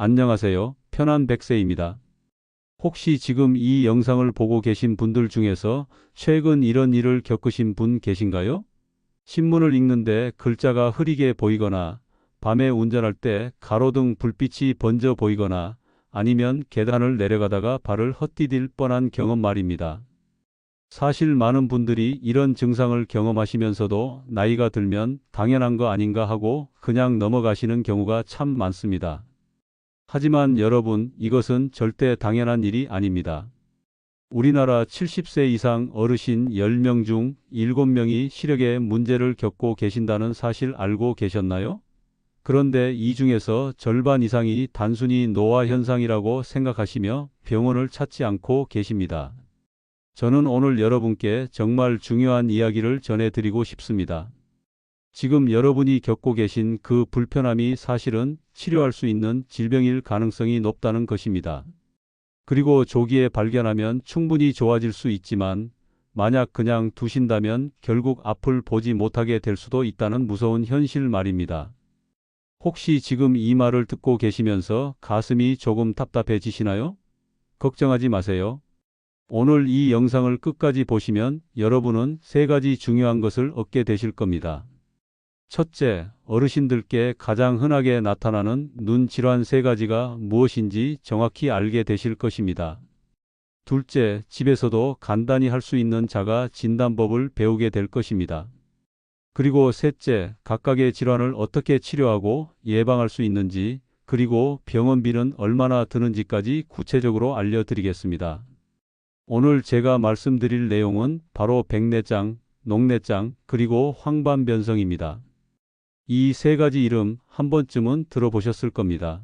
안녕하세요. 편한 백세입니다. 혹시 지금 이 영상을 보고 계신 분들 중에서 최근 이런 일을 겪으신 분 계신가요? 신문을 읽는데 글자가 흐리게 보이거나 밤에 운전할 때 가로등 불빛이 번져 보이거나 아니면 계단을 내려가다가 발을 헛디딜 뻔한 경험 말입니다. 사실 많은 분들이 이런 증상을 경험하시면서도 나이가 들면 당연한 거 아닌가 하고 그냥 넘어가시는 경우가 참 많습니다. 하지만 여러분, 이것은 절대 당연한 일이 아닙니다. 우리나라 70세 이상 어르신 10명 중 7명이 시력에 문제를 겪고 계신다는 사실 알고 계셨나요? 그런데 이 중에서 절반 이상이 단순히 노화 현상이라고 생각하시며 병원을 찾지 않고 계십니다. 저는 오늘 여러분께 정말 중요한 이야기를 전해드리고 싶습니다. 지금 여러분이 겪고 계신 그 불편함이 사실은 치료할 수 있는 질병일 가능성이 높다는 것입니다. 그리고 조기에 발견하면 충분히 좋아질 수 있지만 만약 그냥 두신다면 결국 앞을 보지 못하게 될 수도 있다는 무서운 현실 말입니다. 혹시 지금 이 말을 듣고 계시면서 가슴이 조금 답답해지시나요? 걱정하지 마세요. 오늘 이 영상을 끝까지 보시면 여러분은 세 가지 중요한 것을 얻게 되실 겁니다. 첫째, 어르신들께 가장 흔하게 나타나는 눈 질환 세 가지가 무엇인지 정확히 알게 되실 것입니다. 둘째, 집에서도 간단히 할 수 있는 자가 진단법을 배우게 될 것입니다. 그리고 셋째, 각각의 질환을 어떻게 치료하고 예방할 수 있는지, 그리고 병원비는 얼마나 드는지까지 구체적으로 알려드리겠습니다. 오늘 제가 말씀드릴 내용은 바로 백내장, 녹내장, 그리고 황반변성입니다. 이 세 가지 이름 한 번쯤은 들어보셨을 겁니다.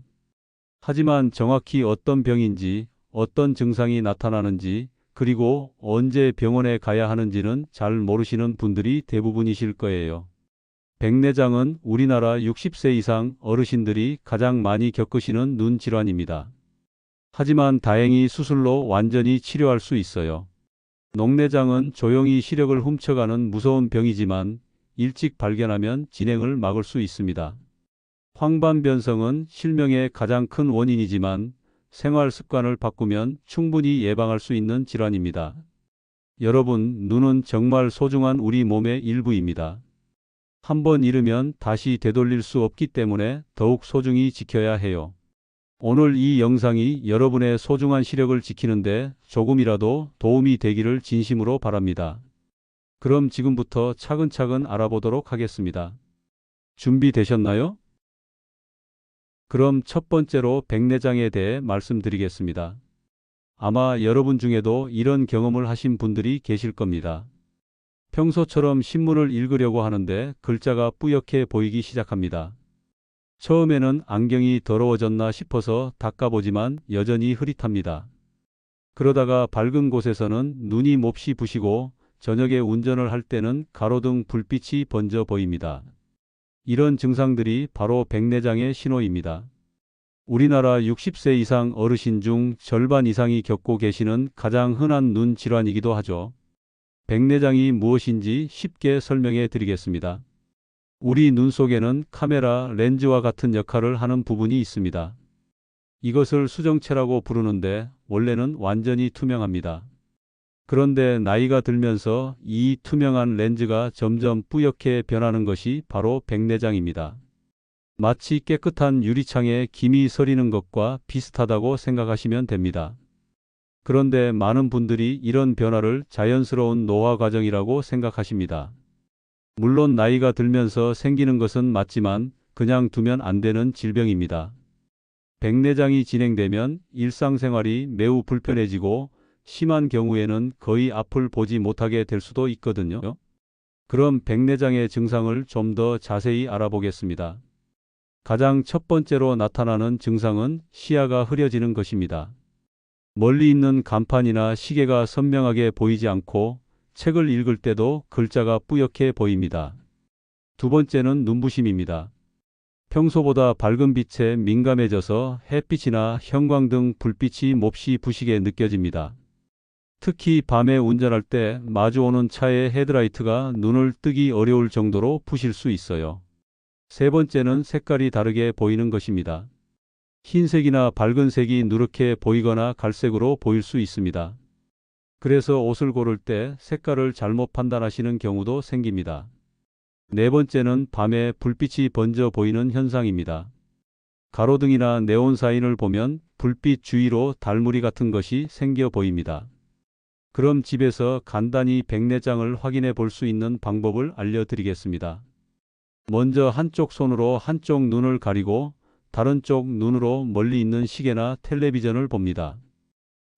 하지만 정확히 어떤 병인지, 어떤 증상이 나타나는지, 그리고 언제 병원에 가야 하는지는 잘 모르시는 분들이 대부분이실 거예요. 백내장은 우리나라 60세 이상 어르신들이 가장 많이 겪으시는 눈 질환입니다. 하지만 다행히 수술로 완전히 치료할 수 있어요. 녹내장은 조용히 시력을 훔쳐가는 무서운 병이지만 일찍 발견하면 진행을 막을 수 있습니다. 황반변성은 실명의 가장 큰 원인이지만 생활 습관을 바꾸면 충분히 예방할 수 있는 질환입니다. 여러분, 눈은 정말 소중한 우리 몸의 일부입니다. 한번 잃으면 다시 되돌릴 수 없기 때문에 더욱 소중히 지켜야 해요. 오늘 이 영상이 여러분의 소중한 시력을 지키는데 조금이라도 도움이 되기를 진심으로 바랍니다. 그럼 지금부터 차근차근 알아보도록 하겠습니다. 준비되셨나요? 그럼 첫 번째로 백내장에 대해 말씀드리겠습니다. 아마 여러분 중에도 이런 경험을 하신 분들이 계실 겁니다. 평소처럼 신문을 읽으려고 하는데 글자가 뿌옇게 보이기 시작합니다. 처음에는 안경이 더러워졌나 싶어서 닦아보지만 여전히 흐릿합니다. 그러다가 밝은 곳에서는 눈이 몹시 부시고 저녁에 운전을 할 때는 가로등 불빛이 번져 보입니다. 이런 증상들이 바로 백내장의 신호입니다. 우리나라 60세 이상 어르신 중 절반 이상이 겪고 계시는 가장 흔한 눈 질환이기도 하죠. 백내장이 무엇인지 쉽게 설명해 드리겠습니다. 우리 눈 속에는 카메라 렌즈와 같은 역할을 하는 부분이 있습니다. 이것을 수정체라고 부르는데 원래는 완전히 투명합니다. 그런데 나이가 들면서 이 투명한 렌즈가 점점 뿌옇게 변하는 것이 바로 백내장입니다. 마치 깨끗한 유리창에 김이 서리는 것과 비슷하다고 생각하시면 됩니다. 그런데 많은 분들이 이런 변화를 자연스러운 노화 과정이라고 생각하십니다. 물론 나이가 들면서 생기는 것은 맞지만 그냥 두면 안 되는 질병입니다. 백내장이 진행되면 일상생활이 매우 불편해지고 심한 경우에는 거의 앞을 보지 못하게 될 수도 있거든요. 그럼 백내장의 증상을 좀 더 자세히 알아보겠습니다. 가장 첫 번째로 나타나는 증상은 시야가 흐려지는 것입니다. 멀리 있는 간판이나 시계가 선명하게 보이지 않고 책을 읽을 때도 글자가 뿌옇게 보입니다. 두 번째는 눈부심입니다. 평소보다 밝은 빛에 민감해져서 햇빛이나 형광등 불빛이 몹시 부시게 느껴집니다. 특히 밤에 운전할 때 마주오는 차의 헤드라이트가 눈을 뜨기 어려울 정도로 부실 수 있어요. 세 번째는 색깔이 다르게 보이는 것입니다. 흰색이나 밝은 색이 누렇게 보이거나 갈색으로 보일 수 있습니다. 그래서 옷을 고를 때 색깔을 잘못 판단하시는 경우도 생깁니다. 네 번째는 밤에 불빛이 번져 보이는 현상입니다. 가로등이나 네온 사인을 보면 불빛 주위로 달무리 같은 것이 생겨 보입니다. 그럼 집에서 간단히 백내장을 확인해 볼 수 있는 방법을 알려드리겠습니다. 먼저 한쪽 손으로 한쪽 눈을 가리고 다른 쪽 눈으로 멀리 있는 시계나 텔레비전을 봅니다.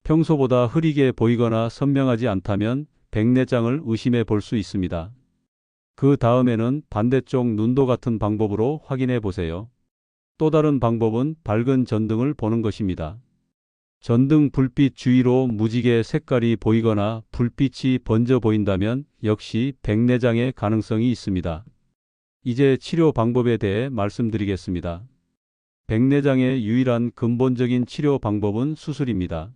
평소보다 흐리게 보이거나 선명하지 않다면 백내장을 의심해 볼 수 있습니다. 그 다음에는 반대쪽 눈도 같은 방법으로 확인해 보세요. 또 다른 방법은 밝은 전등을 보는 것입니다. 전등 불빛 주위로 무지개 색깔이 보이거나 불빛이 번져 보인다면 역시 백내장의 가능성이 있습니다. 이제 치료 방법에 대해 말씀드리겠습니다. 백내장의 유일한 근본적인 치료 방법은 수술입니다.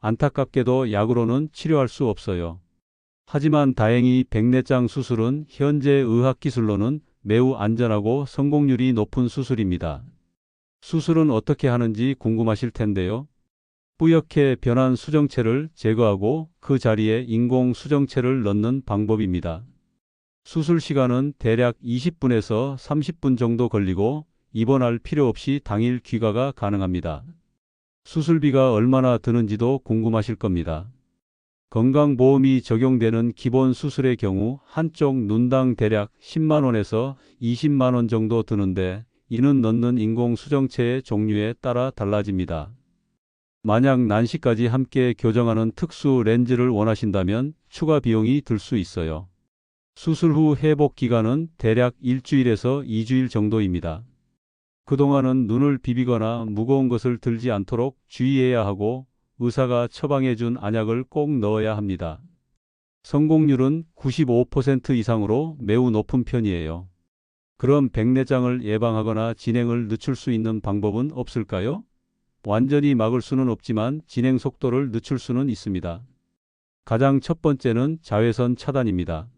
안타깝게도 약으로는 치료할 수 없어요. 하지만 다행히 백내장 수술은 현재 의학기술로는 매우 안전하고 성공률이 높은 수술입니다. 수술은 어떻게 하는지 궁금하실 텐데요. 뿌옇게 변한 수정체를 제거하고 그 자리에 인공 수정체를 넣는 방법입니다. 수술 시간은 대략 20분에서 30분 정도 걸리고 입원할 필요 없이 당일 귀가가 가능합니다. 수술비가 얼마나 드는지도 궁금하실 겁니다. 건강보험이 적용되는 기본 수술의 경우 한쪽 눈당 대략 10만 원에서 20만 원 정도 드는데 이는 넣는 인공 수정체의 종류에 따라 달라집니다. 만약 난시까지 함께 교정하는 특수 렌즈를 원하신다면 추가 비용이 들 수 있어요. 수술 후 회복 기간은 대략 일주일에서 2주일 정도입니다. 그동안은 눈을 비비거나 무거운 것을 들지 않도록 주의해야 하고 의사가 처방해 준 안약을 꼭 넣어야 합니다. 성공률은 95% 이상으로 매우 높은 편이에요. 그럼 백내장을 예방하거나 진행을 늦출 수 있는 방법은 없을까요? 완전히 막을 수는 없지만 진행 속도를 늦출 수는 있습니다. 가장 첫 번째는 자외선 차단입니다.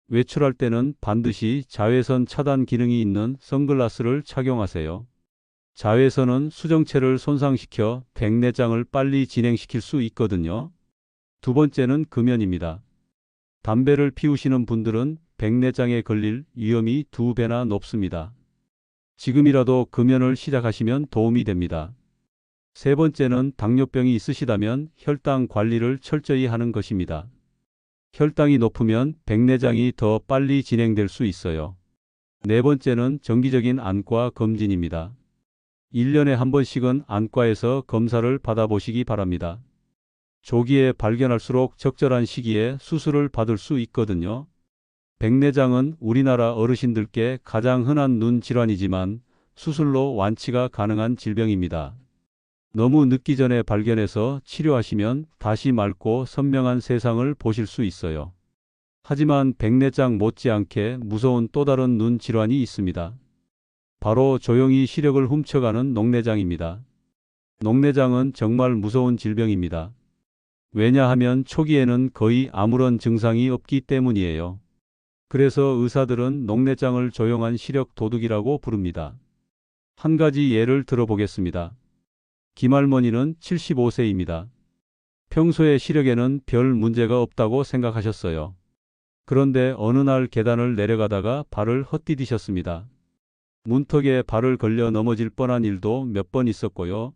외출할 때는 반드시 자외선 차단 기능이 있는 선글라스를 착용하세요. 자외선은 수정체를 손상시켜 백내장을 빨리 진행시킬 수 있거든요. 두 번째는 금연입니다. 담배를 피우시는 분들은 백내장에 걸릴 위험이 2배나 높습니다. 지금이라도 금연을 시작하시면 도움이 됩니다. 세 번째는 당뇨병이 있으시다면 혈당 관리를 철저히 하는 것입니다. 혈당이 높으면 백내장이 더 빨리 진행될 수 있어요. 네 번째는 정기적인 안과 검진입니다. 1년에 한 번씩은 안과에서 검사를 받아보시기 바랍니다. 조기에 발견할수록 적절한 시기에 수술을 받을 수 있거든요. 백내장은 우리나라 어르신들께 가장 흔한 눈 질환이지만 수술로 완치가 가능한 질병입니다. 너무 늦기 전에 발견해서 치료하시면 다시 맑고 선명한 세상을 보실 수 있어요. 하지만 백내장 못지않게 무서운 또 다른 눈 질환이 있습니다. 바로 조용히 시력을 훔쳐가는 녹내장입니다. 녹내장은 정말 무서운 질병입니다. 왜냐하면 초기에는 거의 아무런 증상이 없기 때문이에요. 그래서 의사들은 녹내장을 조용한 시력 도둑이라고 부릅니다. 한 가지 예를 들어보겠습니다. 김할머니는 75세입니다. 평소에 시력에는 별 문제가 없다고 생각하셨어요. 그런데 어느 날 계단을 내려가다가 발을 헛디디셨습니다. 문턱에 발을 걸려 넘어질 뻔한 일도 몇 번 있었고요.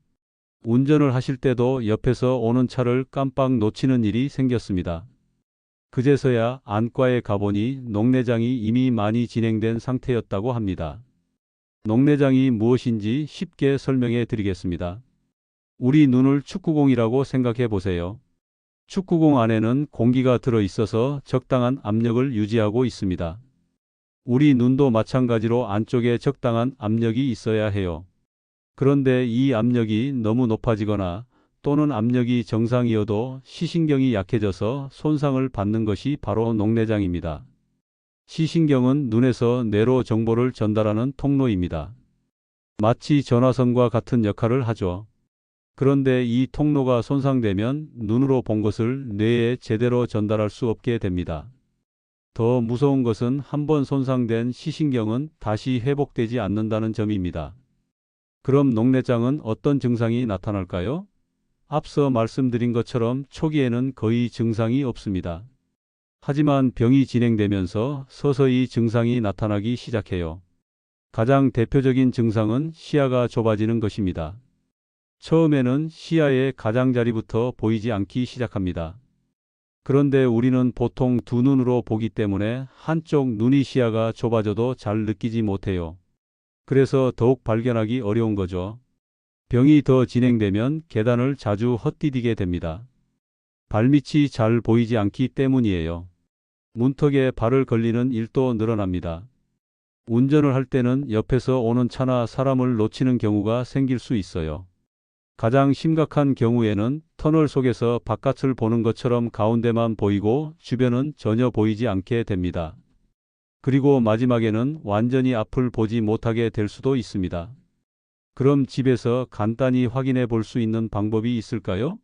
운전을 하실 때도 옆에서 오는 차를 깜빡 놓치는 일이 생겼습니다. 그제서야 안과에 가보니 녹내장이 이미 많이 진행된 상태였다고 합니다. 녹내장이 무엇인지 쉽게 설명해 드리겠습니다. 우리 눈을 축구공이라고 생각해 보세요. 축구공 안에는 공기가 들어 있어서 적당한 압력을 유지하고 있습니다. 우리 눈도 마찬가지로 안쪽에 적당한 압력이 있어야 해요. 그런데 이 압력이 너무 높아지거나 또는 압력이 정상이어도 시신경이 약해져서 손상을 받는 것이 바로 녹내장입니다. 시신경은 눈에서 뇌로 정보를 전달하는 통로입니다. 마치 전화선과 같은 역할을 하죠. 그런데 이 통로가 손상되면 눈으로 본 것을 뇌에 제대로 전달할 수 없게 됩니다. 더 무서운 것은 한번 손상된 시신경은 다시 회복되지 않는다는 점입니다. 그럼 녹내장은 어떤 증상이 나타날까요? 앞서 말씀드린 것처럼 초기에는 거의 증상이 없습니다. 하지만 병이 진행되면서 서서히 증상이 나타나기 시작해요. 가장 대표적인 증상은 시야가 좁아지는 것입니다. 처음에는 시야의 가장자리부터 보이지 않기 시작합니다. 그런데 우리는 보통 두 눈으로 보기 때문에 한쪽 눈이 시야가 좁아져도 잘 느끼지 못해요. 그래서 더욱 발견하기 어려운 거죠. 병이 더 진행되면 계단을 자주 헛디디게 됩니다. 발밑이 잘 보이지 않기 때문이에요. 문턱에 발을 걸리는 일도 늘어납니다. 운전을 할 때는 옆에서 오는 차나 사람을 놓치는 경우가 생길 수 있어요. 가장 심각한 경우에는 터널 속에서 바깥을 보는 것처럼 가운데만 보이고 주변은 전혀 보이지 않게 됩니다. 그리고 마지막에는 완전히 앞을 보지 못하게 될 수도 있습니다. 그럼 집에서 간단히 확인해 볼 수 있는 방법이 있을까요?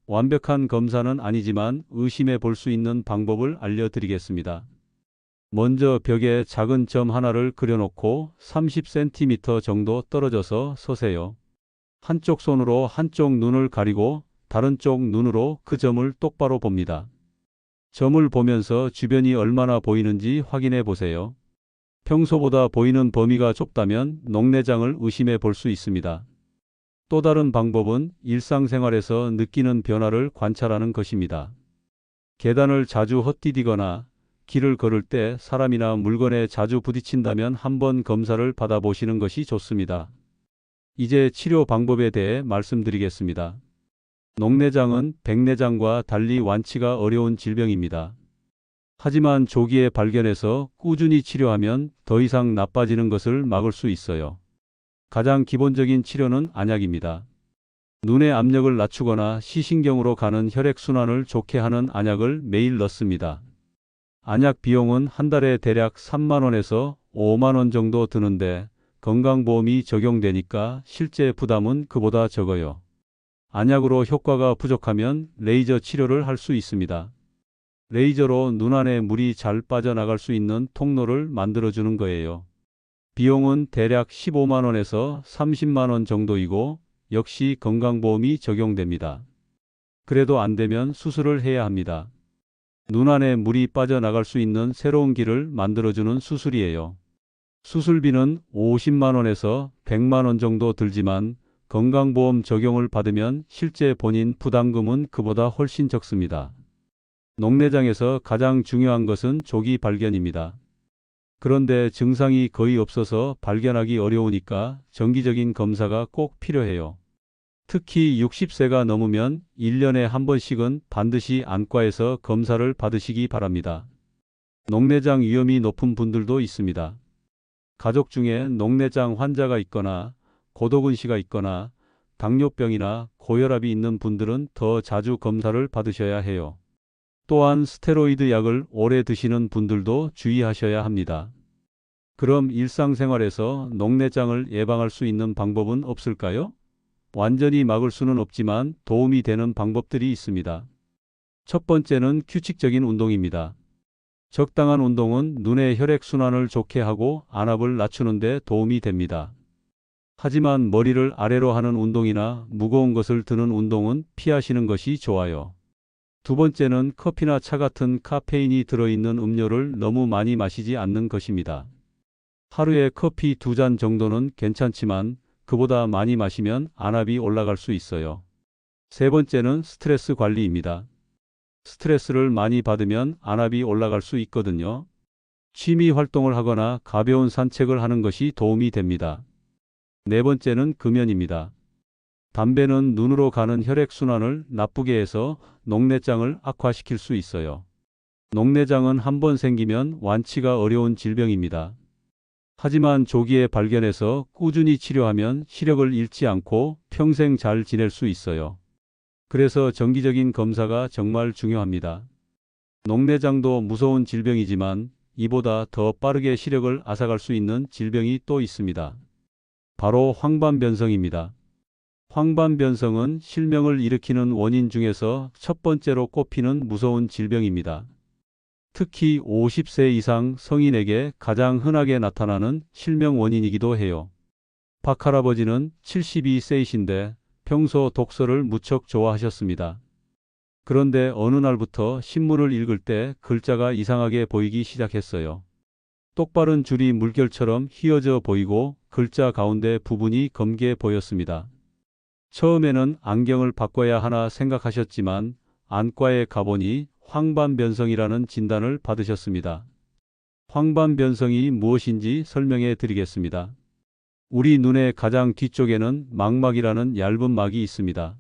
완벽한 검사는 아니지만 의심해 볼 수 있는 방법을 알려드리겠습니다. 먼저 벽에 작은 점 하나를 그려놓고 30cm 정도 떨어져서 서세요. 한쪽 손으로 한쪽 눈을 가리고 다른 쪽 눈으로 그 점을 똑바로 봅니다. 점을 보면서 주변이 얼마나 보이는지 확인해 보세요. 평소보다 보이는 범위가 좁다면 녹내장을 의심해 볼 수 있습니다. 또 다른 방법은 일상생활에서 느끼는 변화를 관찰하는 것입니다. 계단을 자주 헛디디거나 길을 걸을 때 사람이나 물건에 자주 부딪힌다면 한번 검사를 받아보시는 것이 좋습니다. 이제 치료 방법에 대해 말씀드리겠습니다. 녹내장은 백내장과 달리 완치가 어려운 질병입니다. 하지만 조기에 발견해서 꾸준히 치료하면 더 이상 나빠지는 것을 막을 수 있어요. 가장 기본적인 치료는 안약입니다. 눈의 압력을 낮추거나 시신경으로 가는 혈액순환을 좋게 하는 안약을 매일 넣습니다. 안약 비용은 한 달에 대략 3만 원에서 5만 원 정도 드는데 건강보험이 적용되니까 실제 부담은 그보다 적어요. 안약으로 효과가 부족하면 레이저 치료를 할 수 있습니다. 레이저로 눈 안에 물이 잘 빠져나갈 수 있는 통로를 만들어주는 거예요. 비용은 대략 15만 원에서 30만 원 정도이고 역시 건강보험이 적용됩니다. 그래도 안 되면 수술을 해야 합니다. 눈 안에 물이 빠져나갈 수 있는 새로운 길을 만들어주는 수술이에요. 수술비는 50만 원에서 100만 원 정도 들지만 건강보험 적용을 받으면 실제 본인 부담금은 그보다 훨씬 적습니다. 녹내장에서 가장 중요한 것은 조기 발견입니다. 그런데 증상이 거의 없어서 발견하기 어려우니까 정기적인 검사가 꼭 필요해요. 특히 60세가 넘으면 1년에 한 번씩은 반드시 안과에서 검사를 받으시기 바랍니다. 녹내장 위험이 높은 분들도 있습니다. 가족 중에 녹내장 환자가 있거나 고도근시가 있거나 당뇨병이나 고혈압이 있는 분들은 더 자주 검사를 받으셔야 해요. 또한 스테로이드 약을 오래 드시는 분들도 주의하셔야 합니다. 그럼 일상생활에서 녹내장을 예방할 수 있는 방법은 없을까요? 완전히 막을 수는 없지만 도움이 되는 방법들이 있습니다. 첫 번째는 규칙적인 운동입니다. 적당한 운동은 눈의 혈액순환을 좋게 하고 안압을 낮추는 데 도움이 됩니다. 하지만 머리를 아래로 하는 운동이나 무거운 것을 드는 운동은 피하시는 것이 좋아요. 두 번째는 커피나 차 같은 카페인이 들어있는 음료를 너무 많이 마시지 않는 것입니다. 하루에 커피 2잔 정도는 괜찮지만 그보다 많이 마시면 안압이 올라갈 수 있어요. 세 번째는 스트레스 관리입니다. 스트레스를 많이 받으면 안압이 올라갈 수 있거든요. 취미 활동을 하거나 가벼운 산책을 하는 것이 도움이 됩니다. 네 번째는 금연입니다. 담배는 눈으로 가는 혈액순환을 나쁘게 해서 녹내장을 악화시킬 수 있어요. 녹내장은 한 번 생기면 완치가 어려운 질병입니다. 하지만 조기에 발견해서 꾸준히 치료하면 시력을 잃지 않고 평생 잘 지낼 수 있어요. 그래서 정기적인 검사가 정말 중요합니다. 녹내장도 무서운 질병이지만 이보다 더 빠르게 시력을 앗아갈 수 있는 질병이 또 있습니다. 바로 황반변성입니다. 황반변성은 실명을 일으키는 원인 중에서 첫 번째로 꼽히는 무서운 질병입니다. 특히 50세 이상 성인에게 가장 흔하게 나타나는 실명 원인이기도 해요. 박할아버지는 72세이신데 평소 독서를 무척 좋아하셨습니다. 그런데 어느 날부터 신문을 읽을 때 글자가 이상하게 보이기 시작했어요. 똑바른 줄이 물결처럼 휘어져 보이고 글자 가운데 부분이 검게 보였습니다. 처음에는 안경을 바꿔야 하나 생각하셨지만 안과에 가보니 황반변성이라는 진단을 받으셨습니다. 황반변성이 무엇인지 설명해 드리겠습니다. 우리 눈의 가장 뒤쪽에는 망막이라는 얇은 막이 있습니다.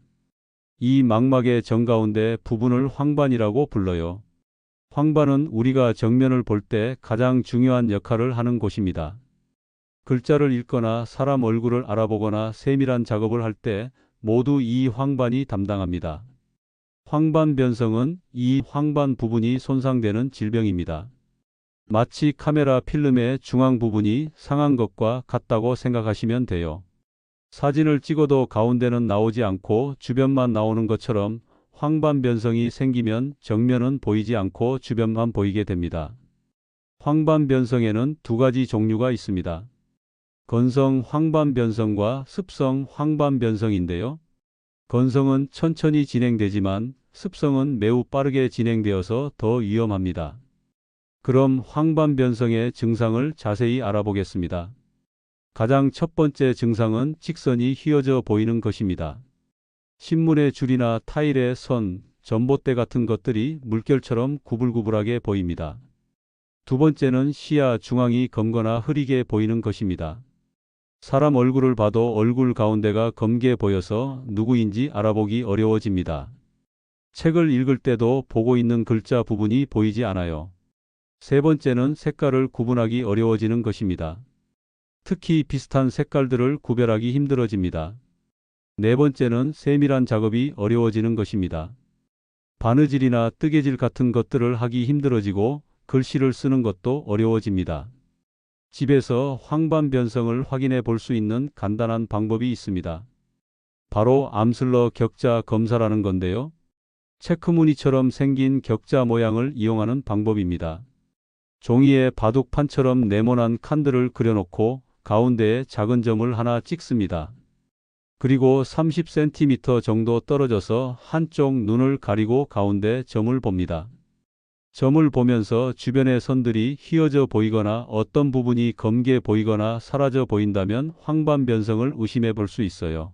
이 망막의 정가운데 부분을 황반이라고 불러요. 황반은 우리가 정면을 볼 때 가장 중요한 역할을 하는 곳입니다. 글자를 읽거나 사람 얼굴을 알아보거나 세밀한 작업을 할 때 모두 이 황반이 담당합니다. 황반변성은 이 황반 부분이 손상되는 질병입니다. 마치 카메라 필름의 중앙 부분이 상한 것과 같다고 생각하시면 돼요. 사진을 찍어도 가운데는 나오지 않고 주변만 나오는 것처럼 황반변성이 생기면 정면은 보이지 않고 주변만 보이게 됩니다. 황반변성에는 두 가지 종류가 있습니다. 건성 황반변성과 습성 황반변성인데요. 건성은 천천히 진행되지만 습성은 매우 빠르게 진행되어서 더 위험합니다. 그럼 황반변성의 증상을 자세히 알아보겠습니다. 가장 첫 번째 증상은 직선이 휘어져 보이는 것입니다. 신문의 줄이나 타일의 선, 전봇대 같은 것들이 물결처럼 구불구불하게 보입니다. 두 번째는 시야 중앙이 검거나 흐리게 보이는 것입니다. 사람 얼굴을 봐도 얼굴 가운데가 검게 보여서 누구인지 알아보기 어려워집니다. 책을 읽을 때도 보고 있는 글자 부분이 보이지 않아요. 세 번째는 색깔을 구분하기 어려워지는 것입니다. 특히 비슷한 색깔들을 구별하기 힘들어집니다. 네 번째는 세밀한 작업이 어려워지는 것입니다. 바느질이나 뜨개질 같은 것들을 하기 힘들어지고 글씨를 쓰는 것도 어려워집니다. 집에서 황반변성을 확인해 볼 수 있는 간단한 방법이 있습니다. 바로 암슬러 격자 검사라는 건데요. 체크무늬처럼 생긴 격자 모양을 이용하는 방법입니다. 종이에 바둑판처럼 네모난 칸들을 그려놓고 가운데에 작은 점을 하나 찍습니다. 그리고 30cm 정도 떨어져서 한쪽 눈을 가리고 가운데 점을 봅니다. 점을 보면서 주변의 선들이 휘어져 보이거나 어떤 부분이 검게 보이거나 사라져 보인다면 황반변성을 의심해 볼 수 있어요.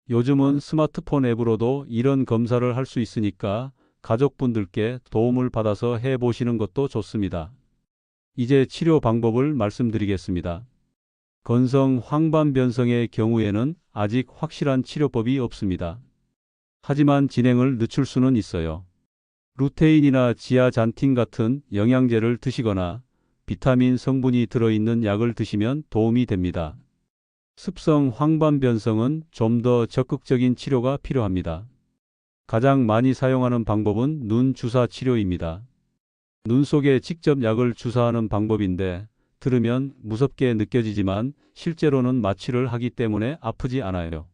요즘은 스마트폰 앱으로도 이런 검사를 할 수 있으니까 가족분들께 도움을 받아서 해 보시는 것도 좋습니다. 이제 치료 방법을 말씀드리겠습니다. 건성 황반변성의 경우에는 아직 확실한 치료법이 없습니다. 하지만 진행을 늦출 수는 있어요. 루테인이나 지아잔틴 같은 영양제를 드시거나 비타민 성분이 들어있는 약을 드시면 도움이 됩니다. 습성 황반변성은 좀 더 적극적인 치료가 필요합니다. 가장 많이 사용하는 방법은 눈 주사 치료입니다. 눈 속에 직접 약을 주사하는 방법인데 들으면 무섭게 느껴지지만 실제로는 마취를 하기 때문에 아프지 않아요.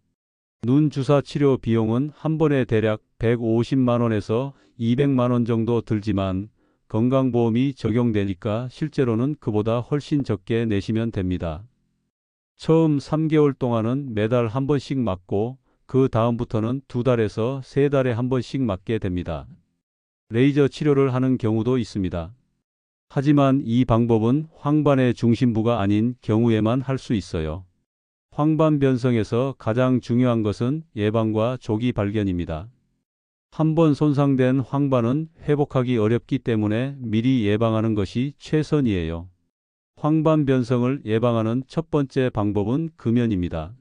눈 주사 치료 비용은 한 번에 대략 150만 원에서 200만 원 정도 들지만 건강보험이 적용되니까 실제로는 그보다 훨씬 적게 내시면 됩니다. 처음 3개월 동안은 매달 한 번씩 맞고 그 다음부터는 2달에서 3달에 한 번씩 맞게 됩니다. 레이저 치료를 하는 경우도 있습니다. 하지만 이 방법은 황반의 중심부가 아닌 경우에만 할 수 있어요. 황반변성에서 가장 중요한 것은 예방과 조기 발견입니다. 한 번 손상된 황반은 회복하기 어렵기 때문에 미리 예방하는 것이 최선이에요. 황반변성을 예방하는 첫 번째 방법은 금연입니다.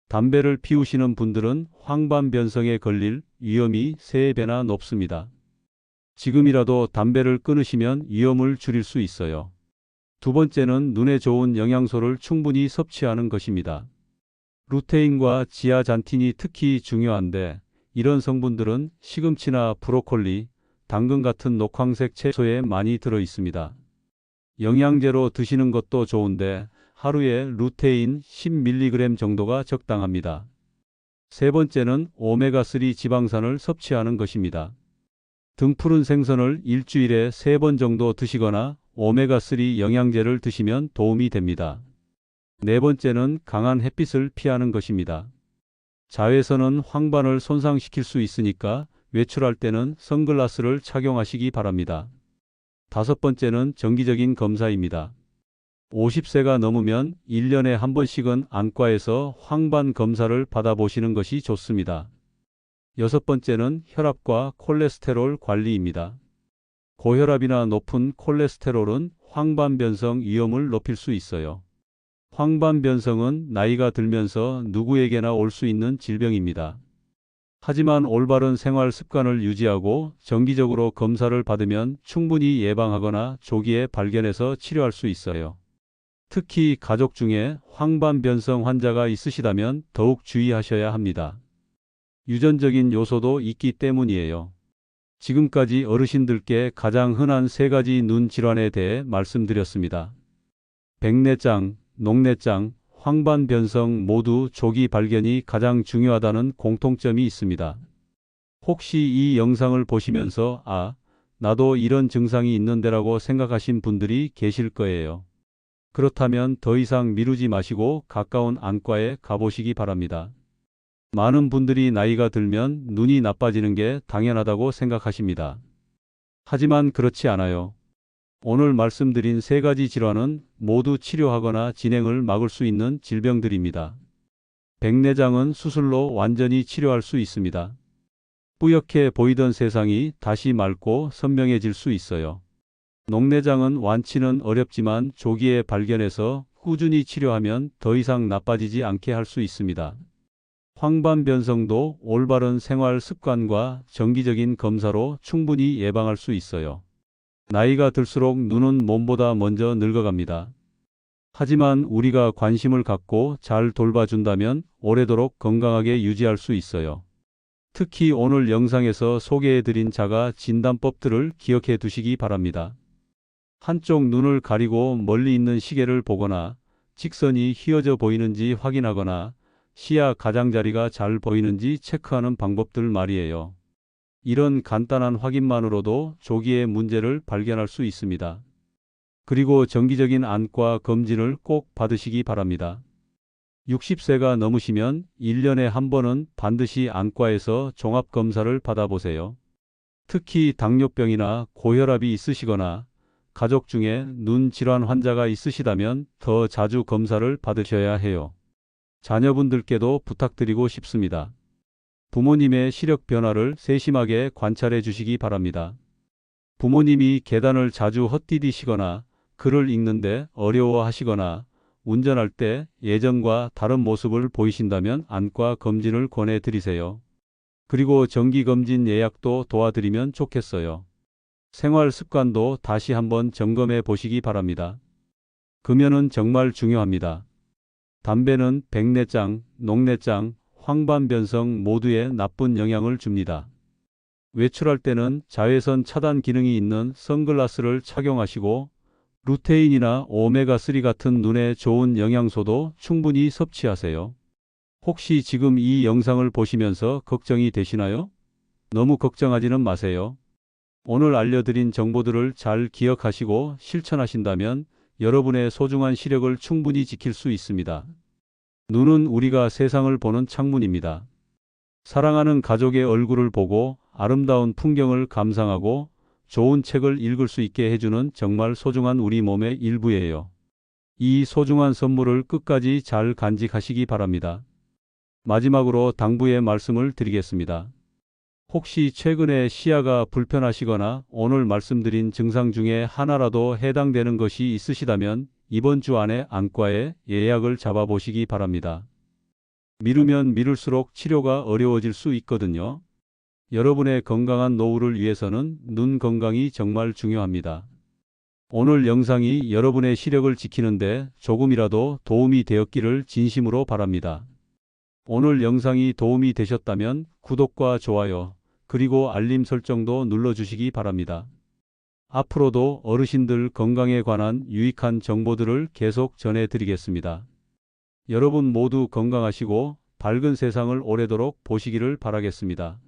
담배를 피우시는 분들은 황반변성에 걸릴 위험이 3배나 높습니다. 지금이라도 담배를 끊으시면 위험을 줄일 수 있어요. 두 번째는 눈에 좋은 영양소를 충분히 섭취하는 것입니다. 루테인과 지아잔틴이 특히 중요한데 이런 성분들은 시금치나 브로콜리, 당근 같은 녹황색 채소에 많이 들어 있습니다. 영양제로 드시는 것도 좋은데 하루에 루테인 10mg 정도가 적당합니다. 세 번째는 오메가3 지방산을 섭취하는 것입니다. 등푸른 생선을 일주일에 3번 정도 드시거나 오메가3 영양제를 드시면 도움이 됩니다. 네 번째는 강한 햇빛을 피하는 것입니다. 자외선은 황반을 손상시킬 수 있으니까 외출할 때는 선글라스를 착용하시기 바랍니다. 다섯 번째는 정기적인 검사입니다. 50세가 넘으면 1년에 한 번씩은 안과에서 황반 검사를 받아보시는 것이 좋습니다. 여섯 번째는 혈압과 콜레스테롤 관리입니다. 고혈압이나 높은 콜레스테롤은 황반변성 위험을 높일 수 있어요. 황반변성은 나이가 들면서 누구에게나 올 수 있는 질병입니다. 하지만 올바른 생활 습관을 유지하고 정기적으로 검사를 받으면 충분히 예방하거나 조기에 발견해서 치료할 수 있어요. 특히 가족 중에 황반변성 환자가 있으시다면 더욱 주의하셔야 합니다. 유전적인 요소도 있기 때문이에요. 지금까지 어르신들께 가장 흔한 세 가지 눈 질환에 대해 말씀드렸습니다. 백내장, 녹내장, 황반변성 모두 조기 발견이 가장 중요하다는 공통점이 있습니다. 혹시 이 영상을 보시면서 나도 이런 증상이 있는데라고 생각하신 분들이 계실 거예요. 그렇다면 더 이상 미루지 마시고 가까운 안과에 가보시기 바랍니다. 많은 분들이 나이가 들면 눈이 나빠지는 게 당연하다고 생각하십니다. 하지만 그렇지 않아요. 오늘 말씀드린 세 가지 질환은 모두 치료하거나 진행을 막을 수 있는 질병들입니다. 백내장은 수술로 완전히 치료할 수 있습니다. 뿌옇게 보이던 세상이 다시 맑고 선명해질 수 있어요. 녹내장은 완치는 어렵지만 조기에 발견해서 꾸준히 치료하면 더 이상 나빠지지 않게 할 수 있습니다. 황반변성도 올바른 생활 습관과 정기적인 검사로 충분히 예방할 수 있어요. 나이가 들수록 눈은 몸보다 먼저 늙어갑니다. 하지만 우리가 관심을 갖고 잘 돌봐준다면 오래도록 건강하게 유지할 수 있어요. 특히 오늘 영상에서 소개해드린 자가 진단법들을 기억해 두시기 바랍니다. 한쪽 눈을 가리고 멀리 있는 시계를 보거나 직선이 휘어져 보이는지 확인하거나 시야 가장자리가 잘 보이는지 체크하는 방법들 말이에요. 이런 간단한 확인만으로도 조기에 문제를 발견할 수 있습니다. 그리고 정기적인 안과 검진을 꼭 받으시기 바랍니다. 60세가 넘으시면 1년에 한 번은 반드시 안과에서 종합검사를 받아보세요. 특히 당뇨병이나 고혈압이 있으시거나 가족 중에 눈 질환 환자가 있으시다면 더 자주 검사를 받으셔야 해요. 자녀분들께도 부탁드리고 싶습니다. 부모님의 시력 변화를 세심하게 관찰해 주시기 바랍니다. 부모님이 계단을 자주 헛디디시거나 글을 읽는데 어려워하시거나 운전할 때 예전과 다른 모습을 보이신다면 안과 검진을 권해드리세요. 그리고 정기검진 예약도 도와드리면 좋겠어요. 생활 습관도 다시 한번 점검해 보시기 바랍니다. 금연은 정말 중요합니다. 담배는 백내장, 녹내장, 황반변성 모두에 나쁜 영향을 줍니다. 외출할 때는 자외선 차단 기능이 있는 선글라스를 착용하시고 루테인이나 오메가3 같은 눈에 좋은 영양소도 충분히 섭취하세요. 혹시 지금 이 영상을 보시면서 걱정이 되시나요? 너무 걱정하지는 마세요. 오늘 알려드린 정보들을 잘 기억하시고 실천하신다면 여러분의 소중한 시력을 충분히 지킬 수 있습니다. 눈은 우리가 세상을 보는 창문입니다. 사랑하는 가족의 얼굴을 보고 아름다운 풍경을 감상하고 좋은 책을 읽을 수 있게 해주는 정말 소중한 우리 몸의 일부예요. 이 소중한 선물을 끝까지 잘 간직하시기 바랍니다. 마지막으로 당부의 말씀을 드리겠습니다. 혹시 최근에 시야가 불편하시거나 오늘 말씀드린 증상 중에 하나라도 해당되는 것이 있으시다면 이번 주 안에 안과에 예약을 잡아보시기 바랍니다. 미루면 미룰수록 치료가 어려워질 수 있거든요. 여러분의 건강한 노후를 위해서는 눈 건강이 정말 중요합니다. 오늘 영상이 여러분의 시력을 지키는데 조금이라도 도움이 되었기를 진심으로 바랍니다. 오늘 영상이 도움이 되셨다면 구독과 좋아요, 그리고 알림 설정도 눌러주시기 바랍니다. 앞으로도 어르신들 건강에 관한 유익한 정보들을 계속 전해드리겠습니다. 여러분 모두 건강하시고 밝은 세상을 오래도록 보시기를 바라겠습니다.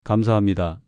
감사합니다.